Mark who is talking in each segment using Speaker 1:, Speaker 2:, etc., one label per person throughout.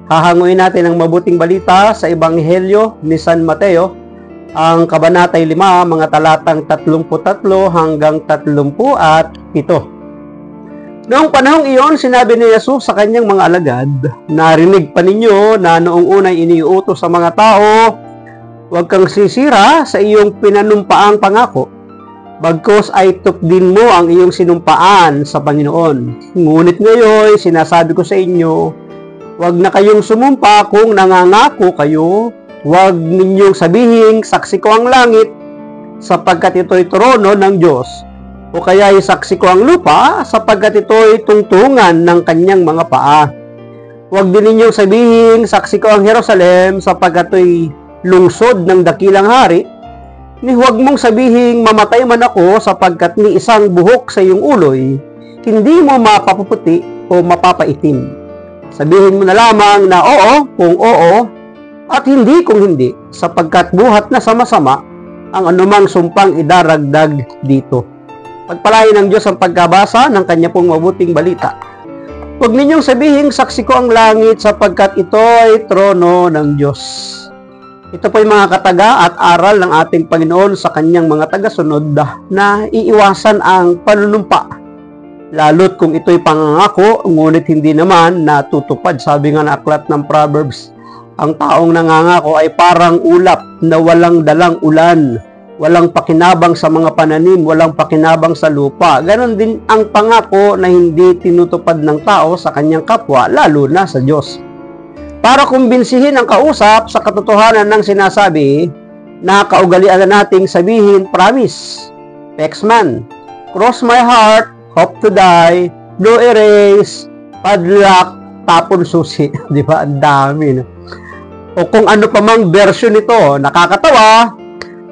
Speaker 1: Hahanguin natin ang mabuting balita sa Ebanghelyo ni San Mateo, ang Kabanatay 5, mga talatang 33 hanggang 37. Noong panahong iyon, sinabi ni Jesus sa kanyang mga alagad, "Narinig pa ninyo na noong unay iniuutos sa mga tao, huwag kang sisira sa iyong pinanumpaang pangako. Bagkus ay tupdin mo ang iyong sinumpaan sa Panginoon. Ngunit ngayon, sinasabi ko sa inyo, huwag na kayong sumumpa kung nangangako kayo. Huwag ninyong sabihing, saksi ko ang langit, sapagkat ito'y trono ng Diyos. O kaya saksi ko ang lupa, sapagkat ito'y tungtungan ng kanyang mga paa. Huwag din ninyong sabihin, saksi ko ang Jerusalem, sapagkat ito'y lungsod ng dakilang hari. Ni huwag mong sabihin, mamatay man ako, sapagkat ni isang buhok sa iyong uloy, hindi mo mapapuputi o mapapaitim. Sabihin mo na lamang na oo kung oo, at hindi kung hindi, sapagkat buhat na sama-sama ang anumang sumpang idaragdag dito." Pagpalain ng Diyos ang pagkabasa ng kanya pong mabuting balita. Huwag ninyong sabihin, saksi ko ang langit, sapagkat ito ay trono ng Diyos. Ito po yung mga kataga at aral ng ating Panginoon sa kanyang mga tagasunod na iiwasan ang panunumpa. Lalo't kung ito'y pangangako, ngunit hindi naman natutupad. Sabi nga na aklat ng Proverbs, ang taong nangangako ay parang ulap na walang dalang ulan. Walang pakinabang sa mga pananim, walang pakinabang sa lupa. Ganon din ang pangako na hindi tinutupad ng tao sa kanyang kapwa, lalo na sa Diyos. Para kumbinsihin ang kausap sa katotohanan ng sinasabi, nakaugalian na nating sabihin, promise, Pexman, cross my heart, hope to die, blue erase, padlock, tapon susi. Di ba? Ang dami. No? O kung ano pa mang version nito, nakakatawa,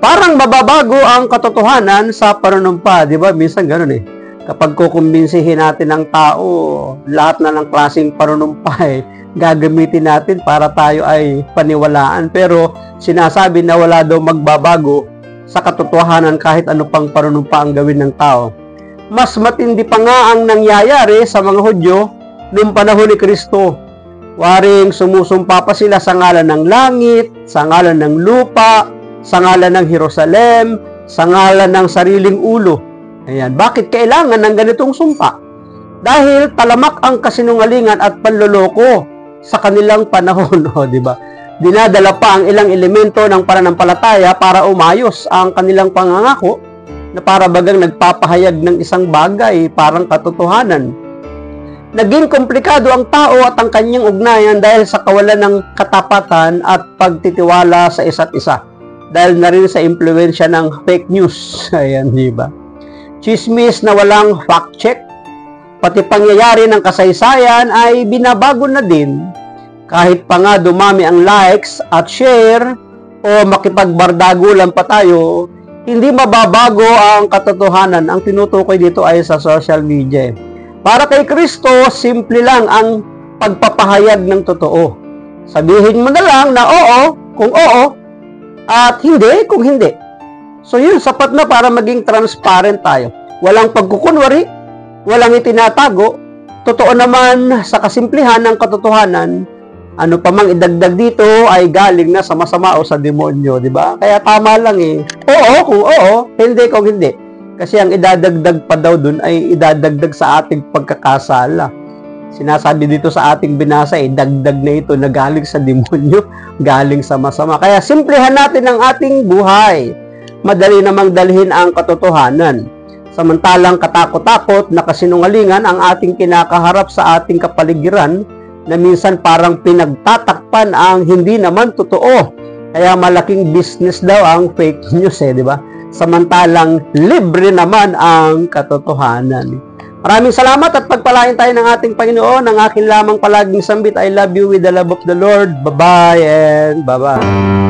Speaker 1: parang mababago ang katotohanan sa panunumpa, di ba? Minsan gano'n eh. Kapag kukumbinsihin natin ang tao, lahat na ng klaseng panunumpa gagamitin natin para tayo ay paniwalaan. Pero sinasabi na wala daw magbabago sa katotohanan kahit ano pang panunumpa ang gawin ng tao. Mas matindi pa nga ang nangyayari sa mga Hudyo noong panahon ni Kristo. Waring sumusumpa pa sila sa ngalan ng langit, sa ngalan ng lupa, sa ngalan ng Jerusalem, sa ngalan ng sariling ulo. Ayan. Bakit kailangan ng ganitong sumpa? Dahil talamak ang kasinungalingan at panloloko sa kanilang panahon. O, di ba? Dinadala pa ang ilang elemento ng pananampalataya para umayos ang kanilang pangangako na para bagang nagpapahayag ng isang bagay parang katotohanan. Naging komplikado ang tao at ang kanyang ugnayan dahil sa kawalan ng katapatan at pagtitiwala sa isa't isa. Dahil na rin sa impluwensya ng fake news. Ayan, di ba? Chismis na walang fact check. Pati pangyayari ng kasaysayan ay binabago na din. Kahit pa nga dumami ang likes at share o makipagbardagulan pa tayo, hindi mababago ang katotohanan. Ang tinutukoy dito ay sa social media. Para kay Kristo, simple lang ang pagpapahayag ng totoo. Sabihin mo na lang na oo kung oo, at hindi kung hindi. So yun, sapat na para maging transparent tayo. Walang pagkukunwari, walang itinatago. Totoo naman sa kasimplihan ng katotohanan, ano pa mang idagdag dito ay galing na sa masama o sa demonyo, di ba? Kaya tama lang eh. Oo kung oo, hindi kung hindi. Kasi ang idadagdag pa daw dun ay idadagdag sa ating pagkakasala. Sinasabi dito sa ating binasa, dagdag na ito na galing sa demonyo, galing sa masama. Kaya simplihan natin ang ating buhay. Madali namang dalhin ang katotohanan. Samantalang katakot-takot na kasinungalingan ang ating kinakaharap sa ating kapaligiran na minsan parang pinagtatakpan ang hindi naman totoo. Kaya malaking business daw ang fake news di ba? Samantalang libre naman ang katotohanan. Maraming salamat at pagpalain tayo ng ating Panginoon. Ang akin lamang palaging sambit, I love you with the love of the Lord. Bye-bye and bye-bye.